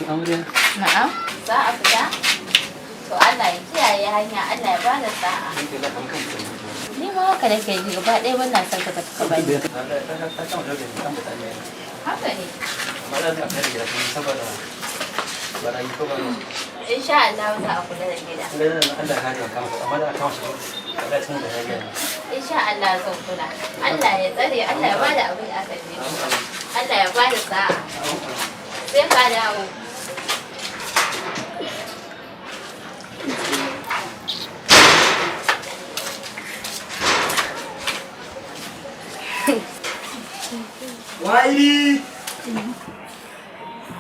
Amarya. Na'am, za a fita? To Allah ya kiyaye hanya, Allah ya bada sa'a. Ni ma haka nake ji gaba ɗaya ban na son ka tafi ka bani. Haka ne. Insha Allah za a kula da gida. Insha Allah zan kula. Allah ya tsare, Allah ya bada abin da aka je. Allah ya bada sa'a. Sai ka dawo. Wairi,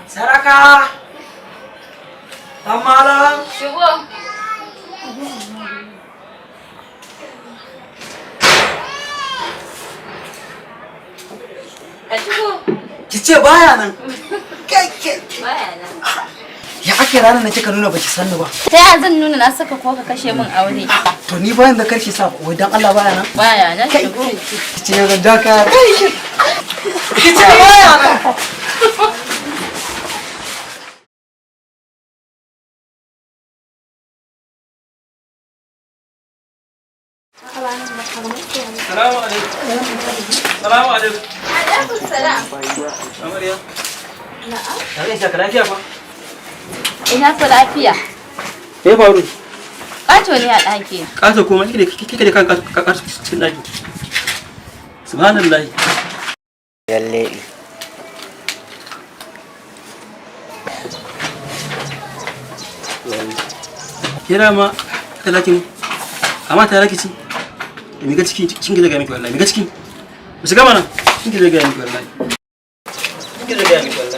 Saraka, Tamala. Shigo. Ka shigo. Ki ce baya nan. Baya nan. Ya ake ranar da kika nuna baki sanni ba. Ta yaya zan nuna na saka ko ka kashe min aure? To ni bayan da karshe sa wai dan Allah baya nan. Baya nan shigo. Ki ce zan daka. Ki ce baya nan. Salamu alaikum. Salamu alaikum. Alaikum salam. Amarya. Na'am. Tare da ka lafiya fa? Ina fa lafiya. Me ya faru? Ƙato ne a ɗaki. Ƙato kuma kike da kan ƙato cikin ɗaki. Subhanallahi. Yalle. Kira ma ka lakin. Amma ta laki ci. Me ga ciki kin ga miki wallahi. Me ga ciki. Mu shiga mana. Kin ga miki wallahi. Kin ga miki wallahi.